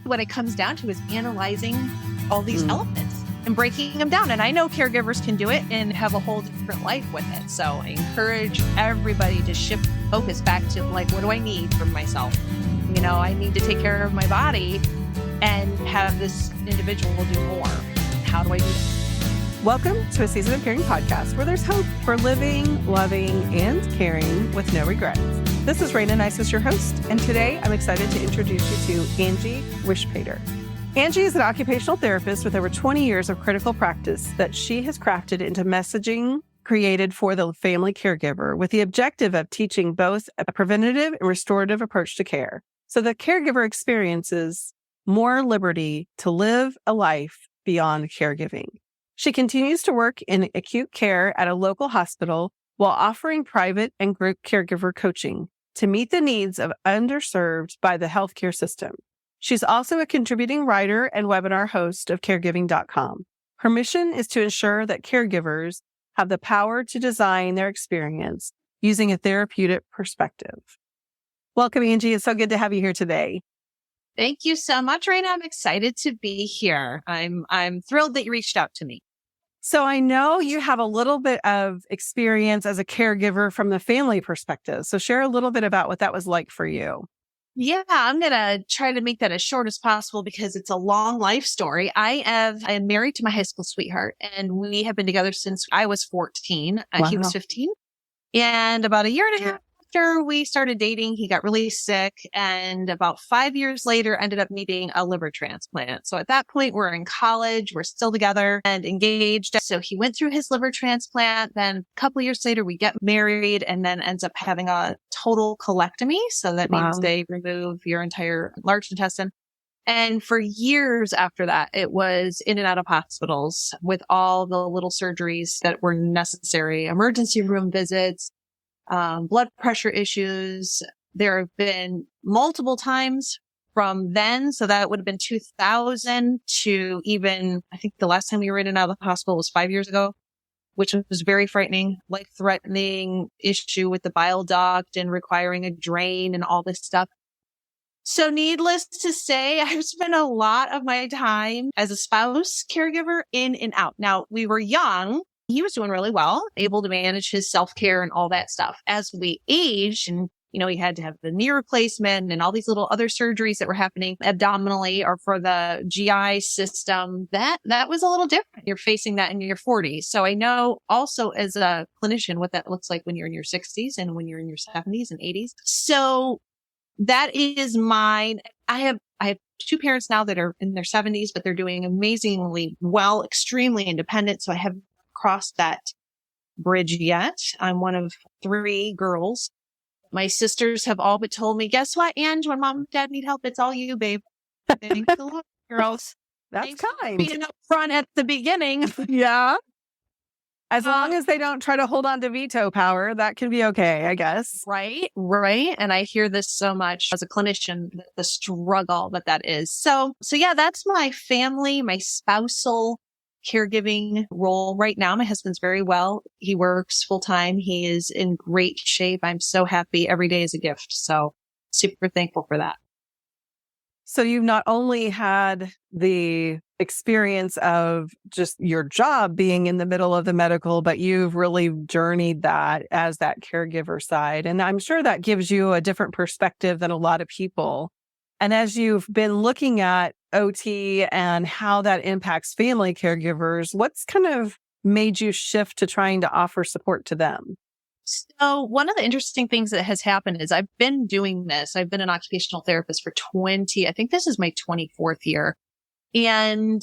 what it comes down to is analyzing all these elements and breaking them down. And I know caregivers can do it and have a whole different life with it. So I encourage everybody to shift focus back to like, what do I need for myself? I need to take care of my body and have this individual do more. How do I do that? Welcome to a Season of Caring podcast where there's hope for living, loving, and caring with no regrets. This is Rayna Neises, your host, and today I'm excited to introduce you to Angie Rischpater. Angie is an occupational therapist with over 20 years of critical practice that she has crafted into messaging created for the family caregiver with the objective of teaching both a preventative and restorative approach to care, so the caregiver experiences more liberty to live a life beyond caregiving. She continues to work in acute care at a local hospital while offering private and group caregiver coaching to meet the needs of underserved by the healthcare system. She's also a contributing writer and webinar host of caregiving.com. Her mission is to ensure that caregivers have the power to design their experience using a therapeutic perspective. Welcome, Angie. It's so good to have you here today. Thank you so much, Rayna. I'm excited to be here. I'm thrilled that you reached out to me. So I know you have a little bit of experience as a caregiver from the family perspective. So share a little bit about what that was like for you. Yeah, I'm going to try to make that as short as possible because it's a long life story. I am married to my high school sweetheart, and we have been together since I was 14. Wow. He was 15. And about a year and a half after we started dating, he got really sick. And about 5 years later, ended up needing a liver transplant. So at that point, we're in college. We're still together and engaged. So he went through his liver transplant. Then a couple of years later, we get married and then ends up having a total colectomy. So that means they remove your entire large intestine. And for years after that, it was in and out of hospitals with all the little surgeries that were necessary, emergency room visits, blood pressure issues. There have been multiple times from then. So that would have been 2000 to even, I think the last time we were in and out of the hospital was 5 years ago, which was very frightening, life-threatening issue with the bile duct and requiring a drain and all this stuff. So needless to say, I've spent a lot of my time as a spouse caregiver in and out. Now, we were young. He was doing really well, able to manage his self-care and all that stuff. As we aged and, he had to have the knee replacement and all these little other surgeries that were happening abdominally or for the GI system, that was a little different. You're facing that in your 40s. So I know also as a clinician what that looks like when you're in your 60s and when you're in your 70s and 80s. So that is mine. I have two parents now that are in their 70s, but they're doing amazingly well, extremely independent. So I haven't crossed that bridge yet. I'm one of 3 girls. My sisters have all but told me, guess what, Ange, when mom and dad need help, it's all you, babe. Thanks a lot, girls. That's Thanks kind. for being up front at the beginning. Yeah. As long as they don't try to hold on to veto power, that can be okay, I guess. Right. And I hear this so much as a clinician, the struggle that is. So yeah, that's my family, my spousal caregiving role right now. My husband's very well. He works full time. He is in great shape. I'm so happy. Every day is a gift. So super thankful for that. So you've not only had the experience of just your job being in the middle of the medical, but you've really journeyed that as that caregiver side. And I'm sure that gives you a different perspective than a lot of people. And as you've been looking at OT and how that impacts family caregivers, what's kind of made you shift to trying to offer support to them? So one of the interesting things that has happened is I've been doing this. I've been an occupational therapist for I think this is my 24th year. And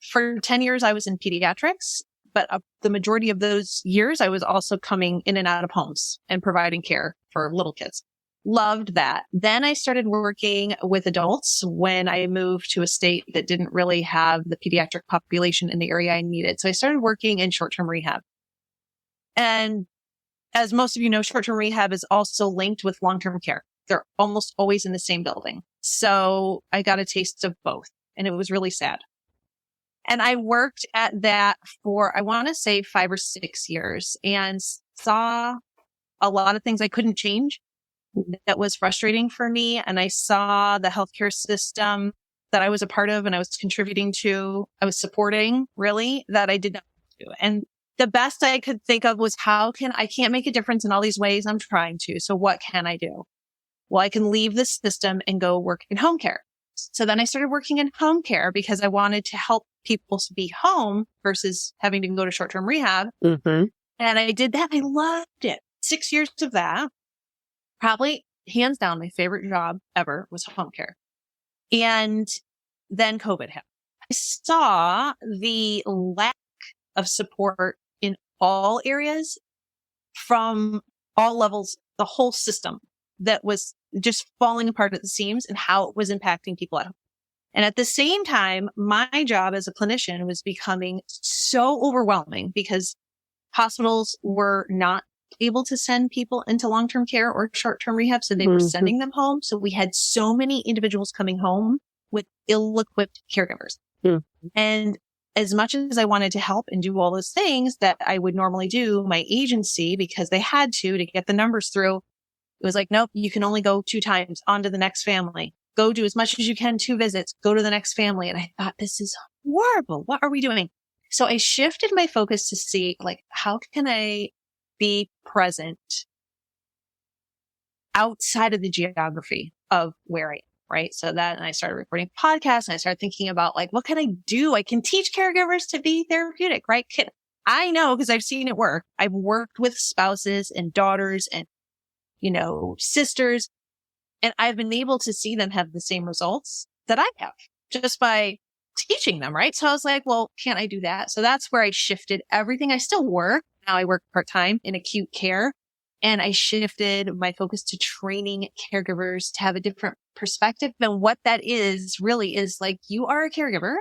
for 10 years, I was in pediatrics, but the majority of those years, I was also coming in and out of homes and providing care for little kids. Loved that. Then I started working with adults when I moved to a state that didn't really have the pediatric population in the area I needed. So I started working in short-term rehab. And as most of you know, short-term rehab is also linked with long-term care. They're almost always in the same building. So I got a taste of both, and it was really sad. And I worked at that for, I want to say 5 or 6 years, and saw a lot of things I couldn't change. That was frustrating for me. And I saw the healthcare system that I was a part of and I was contributing to, I was supporting really, that I did not do. And the best I could think of was I can't make a difference in all these ways I'm trying to. So what can I do? Well, I can leave this system and go work in home care. So then I started working in home care because I wanted to help people be home versus having to go to short-term rehab. Mm-hmm. And I did that. I loved it. 6 years of that. Probably hands down, my favorite job ever was home care. And then COVID happened. I saw the lack of support in all areas from all levels, the whole system that was just falling apart at the seams and how it was impacting people at home. And at the same time, my job as a clinician was becoming so overwhelming because hospitals were not able to send people into long-term care or short-term rehab. So they were sending them home. So we had so many individuals coming home with ill-equipped caregivers. And as much as I wanted to help and do all those things that I would normally do, my agency, because they had to get the numbers through, it was like, nope, you can only go 2 times on to the next family. Go do as much as you can, 2 visits, go to the next family. And I thought, this is horrible. What are we doing? So I shifted my focus to see, like, how can I be present outside of the geography of where I am, right? So that, and I started recording podcasts and I started thinking about, like, what can I do? I can teach caregivers to be therapeutic, right? I know because I've seen it work. I've worked with spouses and daughters and, sisters, and I've been able to see them have the same results that I have just by teaching them, right? So I was like, well, can't I do that? So that's where I shifted everything. I still work. Now I work part-time in acute care, and I shifted my focus to training caregivers to have a different perspective. And what that is really is like, you are a caregiver,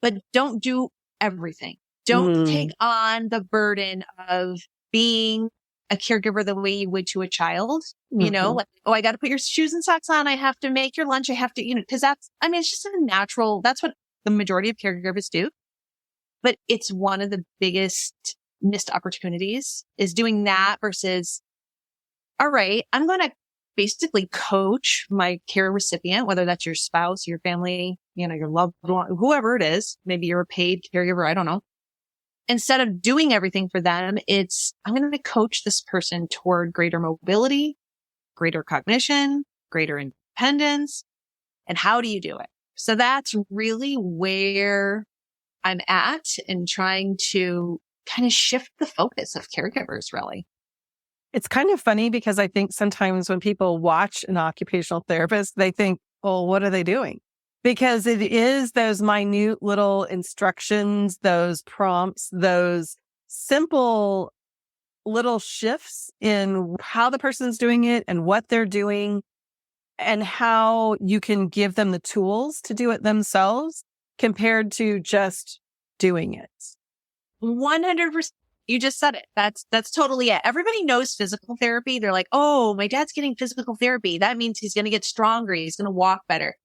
but don't do everything. Don't take on the burden of being a caregiver the way you would to a child, like, oh, I got to put your shoes and socks on. I have to make your lunch. I have to, because it's just a natural, that's what the majority of caregivers do. But it's one of the biggest missed opportunities is doing that versus, all right, I'm going to basically coach my care recipient, whether that's your spouse, your family, your loved one, whoever it is. Maybe you're a paid caregiver. I don't know. Instead of doing everything for them, I'm going to coach this person toward greater mobility, greater cognition, greater independence. And how do you do it? So that's really where I'm at in trying to kind of shift the focus of caregivers, really. It's kind of funny because I think sometimes when people watch an occupational therapist, they think, oh, what are they doing? Because it is those minute little instructions, those prompts, those simple little shifts in how the person's doing it and what they're doing and how you can give them the tools to do it themselves compared to just doing it. 100%. You just said it. That's totally it. Everybody knows physical therapy. They're like, oh, my dad's getting physical therapy. That means he's going to get stronger. He's going to walk better.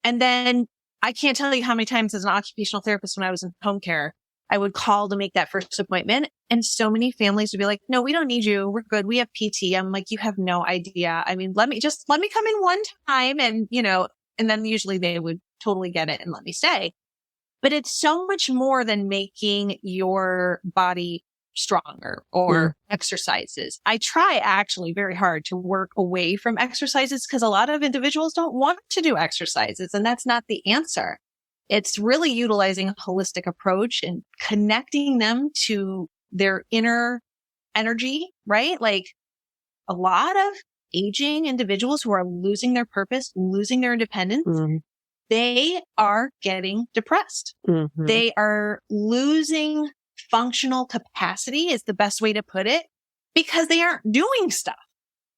And then I can't tell you how many times as an occupational therapist when I was in home care, I would call to make that first appointment. And so many families would be like, no, we don't need you. We're good. We have PT. I'm like, you have no idea. I mean, let me come in one time and, and then usually they would totally get it and let me stay. But it's so much more than making your body stronger or exercises. I try actually very hard to work away from exercises because a lot of individuals don't want to do exercises, and that's not the answer. It's really utilizing a holistic approach and connecting them to their inner energy, right? Like a lot of aging individuals who are losing their purpose, losing their independence, they are getting depressed. They are losing functional capacity is the best way to put it because they aren't doing stuff.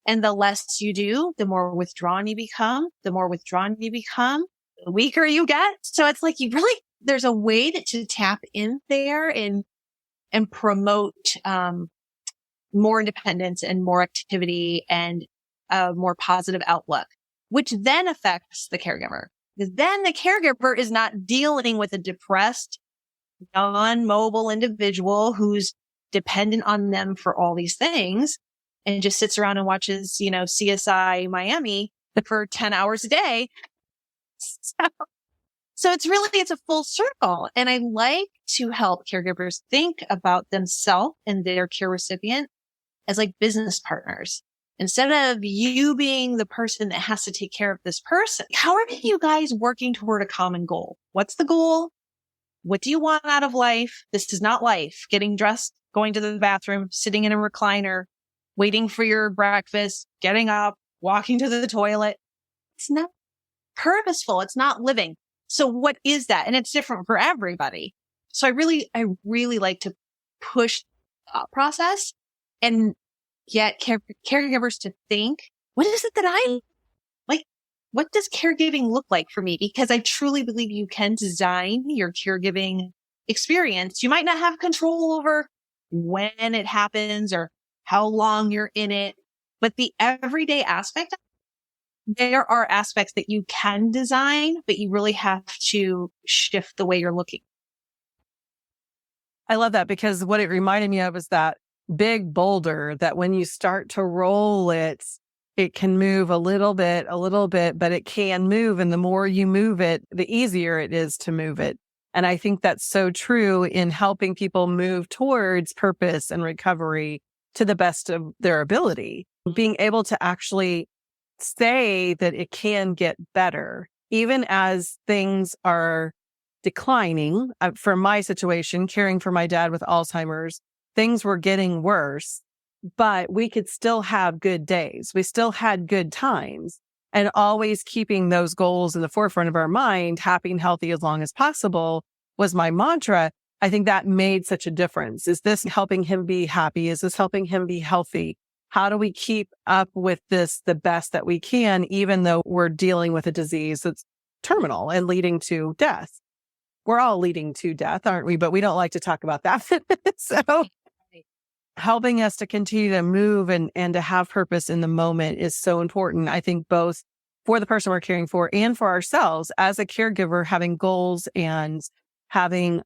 And the less you do, the more withdrawn you become, the weaker you get. So it's like there's a way to tap in there and promote, more independence and more activity and a more positive outlook, which then affects the caregiver. Because then the caregiver is not dealing with a depressed, non-mobile individual who's dependent on them for all these things and just sits around and watches, CSI Miami for 10 hours a day. So So it's a full circle. And I like to help caregivers think about themselves and their care recipient as like business partners. Instead of you being the person that has to take care of this person, how are you guys working toward a common goal? What's the goal? What do you want out of life? This is not life. Getting dressed, going to the bathroom, sitting in a recliner, waiting for your breakfast, getting up, walking to the toilet. It's not purposeful. It's not living. So what is that? And it's different for everybody. So I really like to push the thought process and get caregivers to think, what is it that I like? What does caregiving look like for me? Because I truly believe you can design your caregiving experience. You might not have control over when it happens or how long you're in it, but the everyday aspect, there are aspects that you can design, but you really have to shift the way you're looking. I love that, because what it reminded me of is that big boulder that when you start to roll it, it can move a little bit, but it can move. And the more you move it, the easier it is to move it. And I think that's so true in helping people move towards purpose and recovery to the best of their ability. Being able to actually say that it can get better, even as things are declining. For my situation, caring for my dad with Alzheimer's, things were getting worse, but we could still have good days. We still had good times, and always keeping those goals in the forefront of our mind, happy and healthy as long as possible, was my mantra. I think that made such a difference. Is this helping him be happy? Is this helping him be healthy? How do we keep up with this the best that we can, even though we're dealing with a disease that's terminal and leading to death? We're all leading to death, aren't we? But we don't like to talk about that. So helping us to continue to move and to have purpose in the moment is so important. I think both for the person we're caring for and for ourselves as a caregiver, having goals and having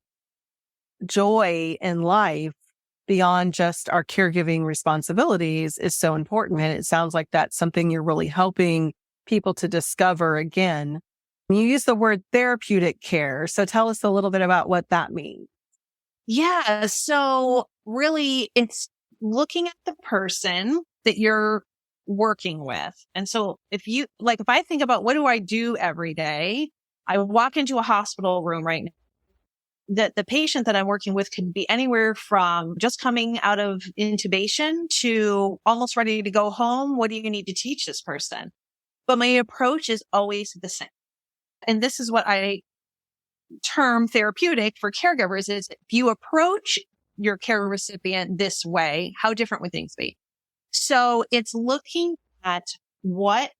joy in life beyond just our caregiving responsibilities is so important. And it sounds like that's something you're really helping people to discover again. You use the word therapeutic care. So tell us a little bit about what that means. Yeah. So really it's looking at the person that you're working with. And so if I think about what do I do every day, I walk into a hospital room right now. That the patient that I'm working with could be anywhere from just coming out of intubation to almost ready to go home. What do you need to teach this person? But my approach is always the same. And this is what I term therapeutic for caregivers is if you approach your care recipient this way, how different would things be? So it's looking at what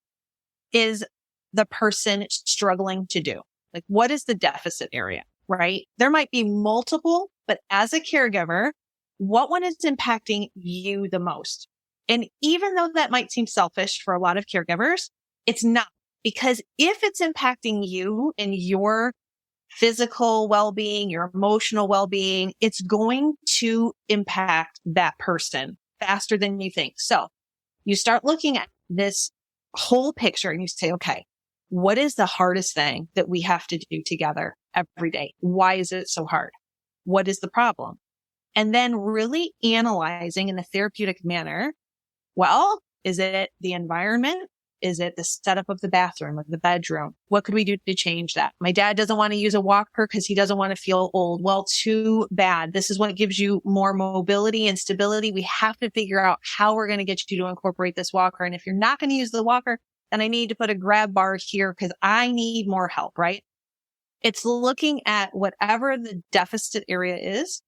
is the person struggling to do? Like, what is the deficit area? Right? There might be multiple, but as a caregiver, what one is impacting you the most? And even though that might seem selfish for a lot of caregivers, it's not, because if it's impacting you and your physical well-being, your emotional well-being, it's going to impact that person faster than you think. So you start looking at this whole picture and you say, okay, what is the hardest thing that we have to do together every day? Why is it so hard? What is the problem? And then really analyzing in a therapeutic manner. Well, is it the environment? Is it the setup of the bathroom or the bedroom? What could we do to change that? My dad doesn't want to use a walker because he doesn't want to feel old. Well, too bad. This is what gives you more mobility and stability. We have to figure out how we're going to get you to incorporate this walker. And if you're not going to use the walker, then I need to put a grab bar here because I need more help, right? It's looking at whatever the deficit area is,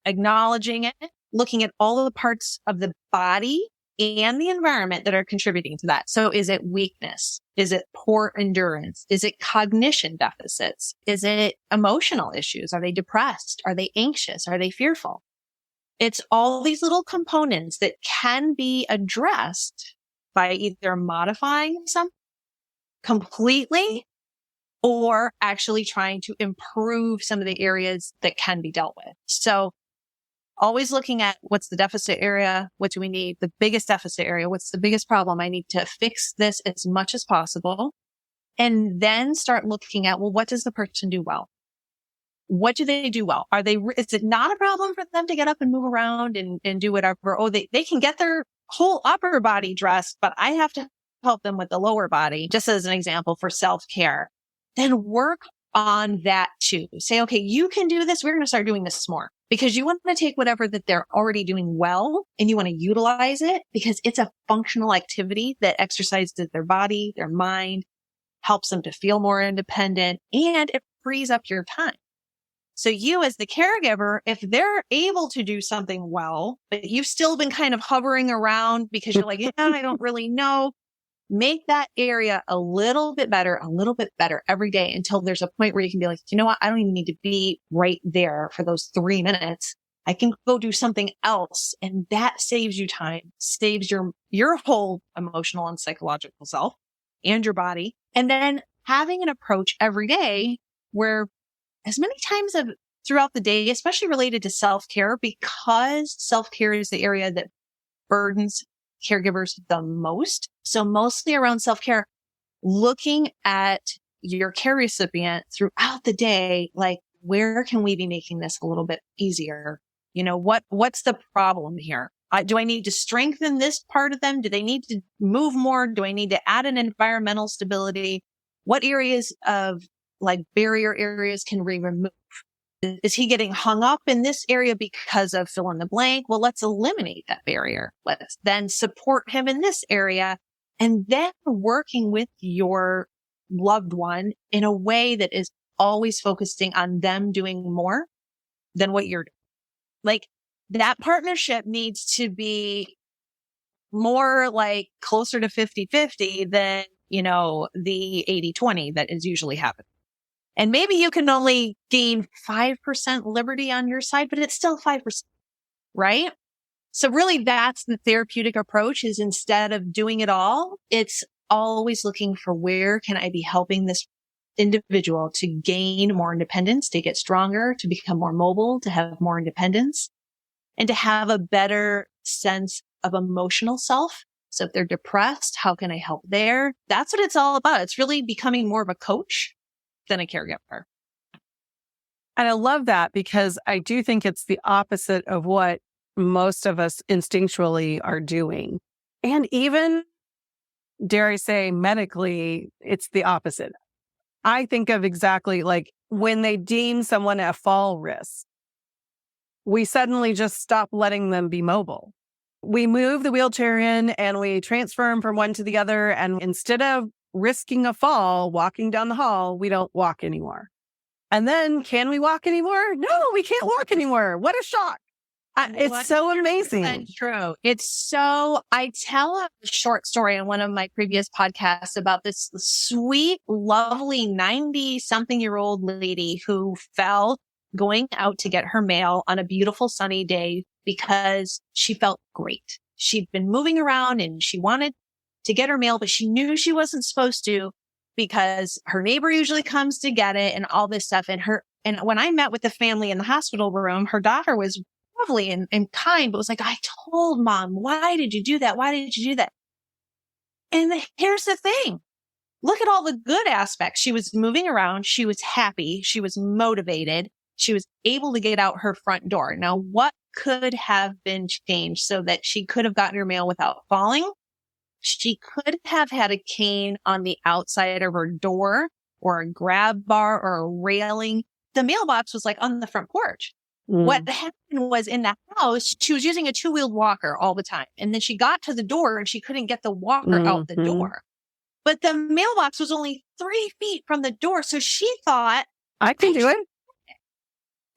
acknowledging it, looking at all of the parts of the body and the environment that are contributing to that. So is it weakness? Is it poor endurance? Is it cognition deficits? Is it emotional issues? Are they depressed? Are they anxious? Are they fearful? It's all these little components that can be addressed by either modifying some completely or actually trying to improve some of the areas that can be dealt with. So always looking at what's the deficit area? What do we need? The biggest deficit area. What's the biggest problem? I need to fix this as much as possible. And then start looking at, well, what does the person do well? What do they do well? Is it not a problem for them to get up and move around and do whatever? Oh, they can get their whole upper body dressed, but I have to help them with the lower body, just as an example for self-care. Then work on that too. Say, okay, you can do this. We're going to start doing this more, because you want to take whatever that they're already doing well and you want to utilize it, because it's a functional activity that exercises their body, their mind, helps them to feel more independent, and it frees up your time. So you as the caregiver, if they're able to do something well, but you've still been kind of hovering around because you're like, yeah, I don't really know, make that area a little bit better every day until there's a point where you can be like, you know what? I don't even need to be right there for those 3 minutes. I can go do something else. And that saves you time, saves your whole emotional and psychological self and your body. And then having an approach every day where as many times throughout the day, especially related to self-care, because self-care is the area that burdens caregivers the most. So mostly around self-care, looking at your care recipient throughout the day, like, where can we be making this a little bit easier? You know, what's the problem here? Do I need to strengthen this part of them? Do they need to move more? Do I need to add an environmental stability? What areas of like barrier areas can we remove? Is he getting hung up in this area because of fill in the blank? Well, let's eliminate that barrier. Let's then support him in this area, and then working with your loved one in a way that is always focusing on them doing more than what you're doing. Like, that partnership needs to be more like closer to 50-50 than, you know, the 80-20 that is usually happening. And maybe you can only gain 5% liberty on your side, but it's still 5%, right? So really that's the therapeutic approach, is instead of doing it all, it's always looking for where can I be helping this individual to gain more independence, to get stronger, to become more mobile, to have more independence, and to have a better sense of emotional self. So if they're depressed, how can I help there? That's what it's all about. It's really becoming more of a coach than a caregiver. And I love that, because I do think it's the opposite of what most of us instinctually are doing. And even, dare I say, medically, it's the opposite. I think of exactly like when they deem someone a fall risk, we suddenly just stop letting them be mobile. We move the wheelchair in and we transfer them from one to the other. And instead of risking a fall walking down the hall, we don't walk anymore. And then, can we walk anymore? No, we can't walk anymore. What a shock. It's so amazing. True. I tell a short story on one of my previous podcasts about this sweet, lovely 90-something-year-old lady who fell going out to get her mail on a beautiful sunny day because she felt great. She'd been moving around and she wanted to get her mail, but she knew she wasn't supposed to because her neighbor usually comes to get it and all this stuff. And when I met with the family in the hospital room, her daughter was lovely and kind, but was like, I told Mom, why did you do that? Why did you do that? And here's the thing. Look at all the good aspects. She was moving around. She was happy. She was motivated. She was able to get out her front door. Now, what could have been changed so that she could have gotten her mail without falling? She could have had a cane on the outside of her door or a grab bar or a railing. The mailbox was like on the front porch. What happened was, in the house, she was using a 2-wheeled walker all the time. And then she got to the door and she couldn't get the walker out the door. But the mailbox was only 3 feet from the door. So she thought, I can do it.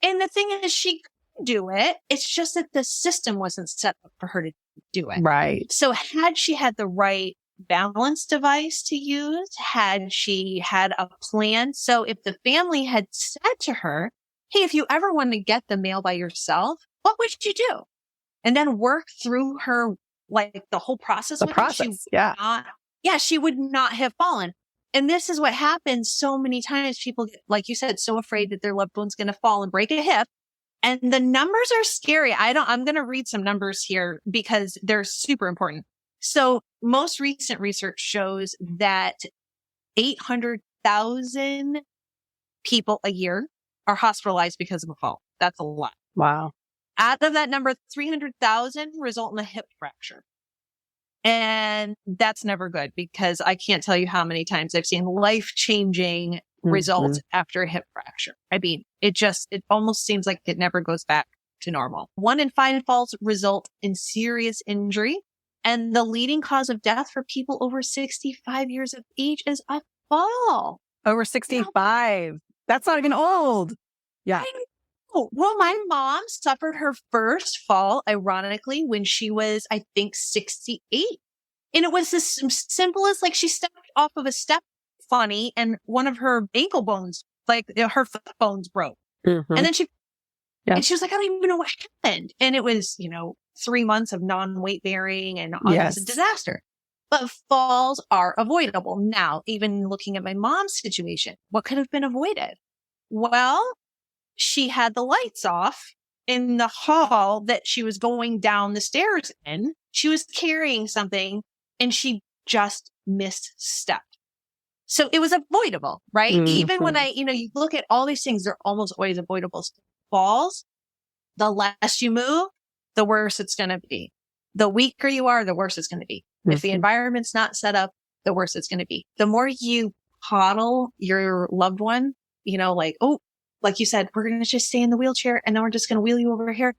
And the thing is, she could do it. It's just that the system wasn't set up for her to do it. Right. So had she had the right balance device to use, had she had a plan. So if the family had said to her, hey, if you ever want to get the mail by yourself, what would you do? And then work through her, like the whole process. She would not have fallen. And this is what happens so many times. People get, like you said, so afraid that their loved one's going to fall and break a hip. And the numbers are scary. I'm going to read some numbers here because they're super important. So most recent research shows that 800,000 people a year are hospitalized because of a fall. That's a lot. Wow. Out of that number, 300,000 result in a hip fracture. And that's never good because I can't tell you how many times I've seen life-changing results after a hip fracture. I mean, it almost seems like it never goes back to normal. 1 in 5 falls result in serious injury. And the leading cause of death for people over 65 years of age is a fall. Over 65. That's not even old. Yeah. Well, my mom suffered her first fall, ironically, when she was, I think, 68. And it was as simple as like she stepped off of a step funny and one of her ankle bones, like her foot bones broke. And then and she was like, I don't even know what happened. And it was, 3 months of non-weight bearing and it was a disaster. But falls are avoidable. Now, even looking at my mom's situation, what could have been avoided? Well, she had the lights off in the hall that she was going down the stairs in. She was carrying something and she just misstepped. So it was avoidable, right? Even when you look at all these things, they're almost always avoidable. Falls, the less you move, the worse it's going to be. The weaker you are, the worse it's going to be. If the environment's not set up, the worse it's going to be. The more you coddle your loved one, like you said, we're going to just stay in the wheelchair and then we're just going to wheel you over here.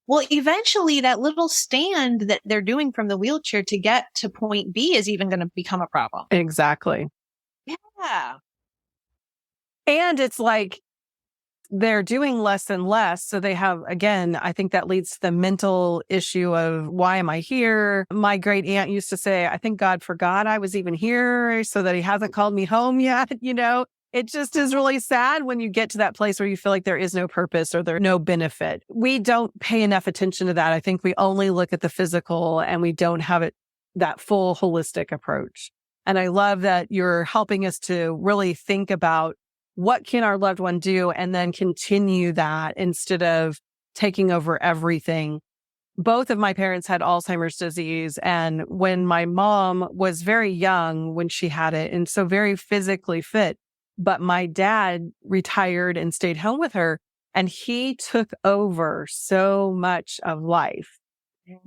Well, eventually that little stand that they're doing from the wheelchair to get to point B is even going to become a problem. Exactly. Yeah. And it's like they're doing less and less. So they have, again, I think that leads to the mental issue of why am I here? My great aunt used to say, I think God forgot I was even here so that he hasn't called me home yet. It just is really sad when you get to that place where you feel like there is no purpose or there's no benefit. We don't pay enough attention to that. I think we only look at the physical and we don't have that full holistic approach. And I love that you're helping us to really think about what can our loved one do and then continue that instead of taking over everything. Both of my parents had Alzheimer's disease. And when my mom was very young when she had it, and so very physically fit, but my dad retired and stayed home with her, and he took over so much of life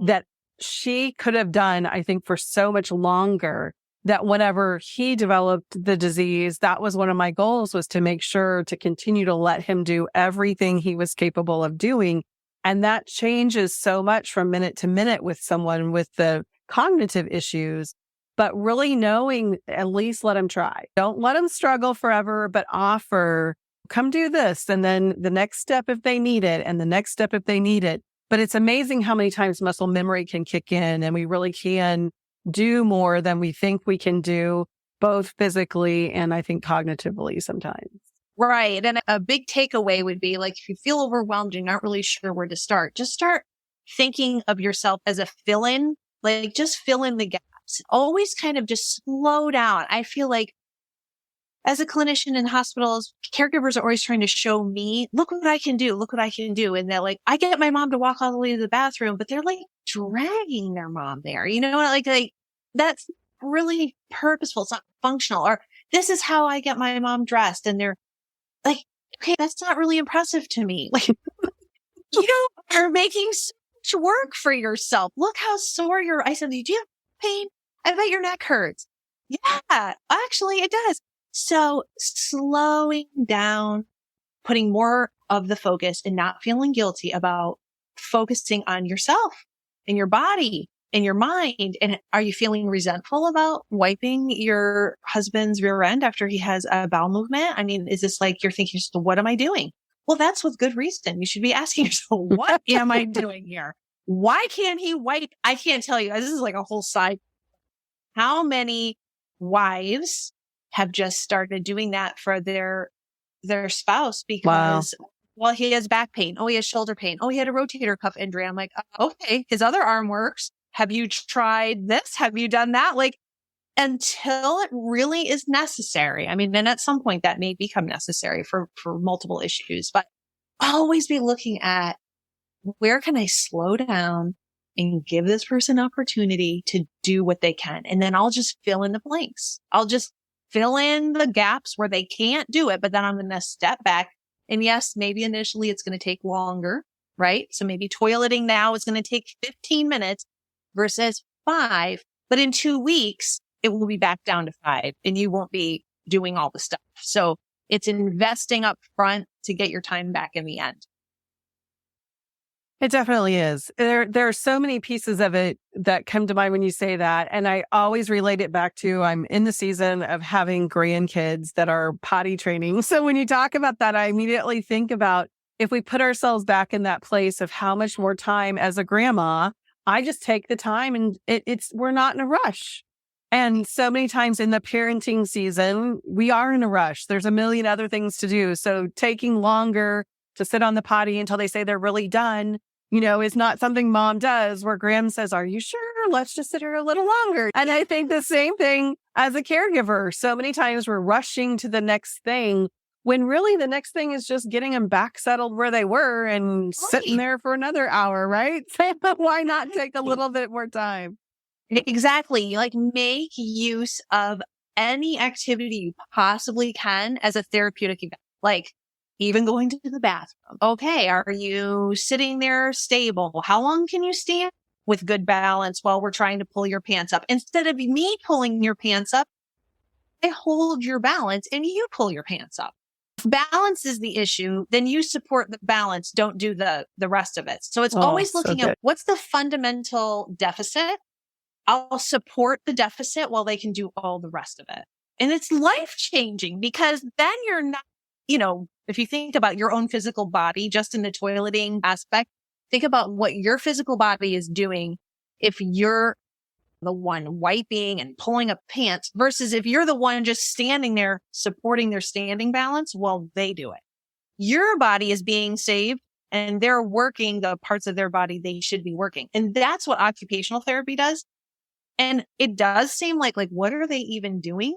that she could have done, I think, for so much longer, that whenever he developed the disease, that was one of my goals, was to make sure to continue to let him do everything he was capable of doing. And that changes so much from minute to minute with someone with the cognitive issues. But really knowing, at least let them try. Don't let them struggle forever, but offer, come do this. And then the next step if they need it, and the next step if they need it. But it's amazing how many times muscle memory can kick in, and we really can do more than we think we can do, both physically and I think cognitively sometimes. Right. And a big takeaway would be, like, if you feel overwhelmed, you're not really sure where to start, just start thinking of yourself as a fill-in, like just fill in the gaps. Always kind of just slow down. I feel like as a clinician in hospitals, caregivers are always trying to show me, look what I can do. Look what I can do. And they're like, I get my mom to walk all the way to the bathroom, but they're like dragging their mom there. Like that's really purposeful. It's not functional. Or this is how I get my mom dressed. And they're like, okay, that's not really impressive to me. Like, you are making so much work for yourself. Look how sore I said, do you have pain? I bet your neck hurts. Yeah, actually it does. So slowing down, putting more of the focus and not feeling guilty about focusing on yourself and your body and your mind. And are you feeling resentful about wiping your husband's rear end after he has a bowel movement? I mean, is this like you're thinking, so what am I doing? Well, that's with good reason. You should be asking yourself, what am I doing here? Why can't he wipe? I can't tell you. This is like a whole side. How many wives have just started doing that for their spouse because, well, he has back pain. Oh, he has shoulder pain. Oh, he had a rotator cuff injury. I'm like, okay, his other arm works. Have you tried this? Have you done that? Like, until it really is necessary. I mean, then at some point that may become necessary for multiple issues, but always be looking at, where can I slow down and give this person opportunity to do what they can? And then I'll just fill in the blanks. I'll just fill in the gaps where they can't do it, but then I'm going to step back. And yes, maybe initially it's going to take longer, right? So maybe toileting now is going to take 15 minutes versus 5, but in 2 weeks, it will be back down to 5 and you won't be doing all the stuff. So it's investing up front to get your time back in the end. It definitely is. There are so many pieces of it that come to mind when you say that. And I always relate it back to I'm in the season of having grandkids that are potty training. So when you talk about that, I immediately think about if we put ourselves back in that place of how much more time as a grandma, I just take the time and we're not in a rush. And so many times in the parenting season, we are in a rush. There's a million other things to do. So taking longer to sit on the potty until they say they're really done, is not something mom does where Graham says, are you sure? Let's just sit here a little longer. And I think the same thing as a caregiver. So many times we're rushing to the next thing when really the next thing is just getting them back settled where they were and sitting there for another hour, right? Why not take a little bit more time? Exactly. Like make use of any activity you possibly can as a therapeutic event. Like even going to the bathroom. Okay. Are you sitting there stable? How long can you stand with good balance while we're trying to pull your pants up? Instead of me pulling your pants up, I hold your balance and you pull your pants up. If balance is the issue, then you support the balance. Don't do the rest of it. So it's always looking at what's the fundamental deficit. I'll support the deficit while they can do all the rest of it. And it's life changing because then you're not, if you think about your own physical body, just in the toileting aspect, think about what your physical body is doing if you're the one wiping and pulling up pants versus if you're the one just standing there supporting their standing balance while they do it. Your body is being saved and they're working the parts of their body they should be working. And that's what occupational therapy does. And it does seem like what are they even doing?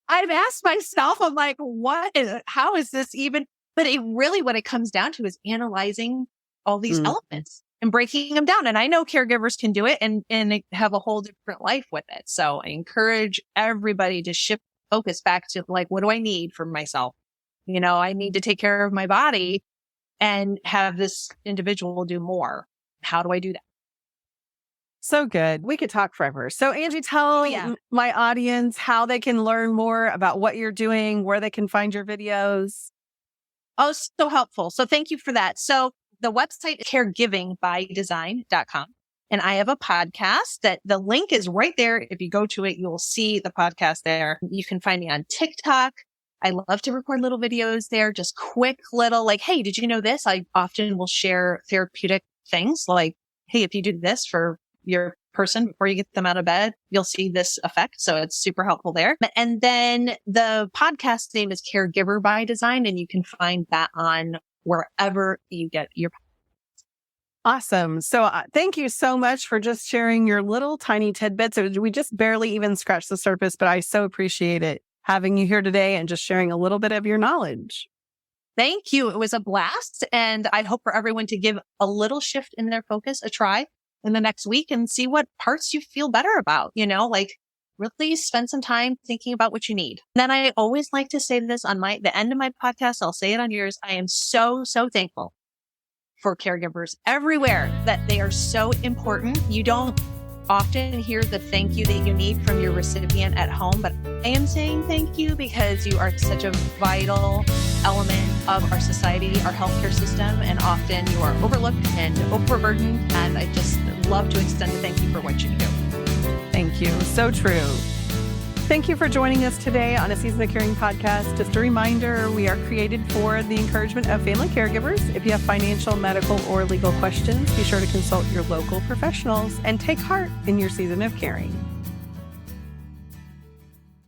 I've asked myself, I'm like, how is this even? But what it comes down to is analyzing all these elements and breaking them down. And I know caregivers can do it and have a whole different life with it. So I encourage everybody to shift focus back to what do I need for myself? I need to take care of my body and have this individual do more. How do I do that? So good. We could talk forever. So Angie, tell my audience how they can learn more about what you're doing, where they can find your videos. Oh, so helpful. So thank you for that. So the website is caregivingbydesign.com. And I have a podcast that the link is right there. If you go to it, you'll see the podcast there. You can find me on TikTok. I love to record little videos there, just quick little hey, did you know this? I often will share therapeutic things like, hey, if you do this for your person before you get them out of bed, you'll see this effect. So it's super helpful there. And then the podcast name is Caregiver by Design, and you can find that on wherever you get your podcasts. Awesome. So thank you so much for just sharing your little tiny tidbits. We just barely even scratched the surface, but I so appreciate it having you here today and just sharing a little bit of your knowledge. Thank you. It was a blast. And I hope for everyone to give a little shift in their focus a try in the next week and see what parts you feel better about, really spend some time thinking about what you need. And then I always like to say this on the end of my podcast. I'll say it on yours. I am so, so thankful for caregivers everywhere that they are so important. You don't often hear the thank you that you need from your recipient at home, but I am saying thank you because you are such a vital element of our society, our healthcare system, and often you are overlooked and overburdened. And I just love to extend a thank you for what you do. Thank you. So true. Thank you for joining us today on A Season of Caring podcast. Just a reminder, we are created for the encouragement of family caregivers. If you have financial, medical, or legal questions, be sure to consult your local professionals and take heart in your season of caring.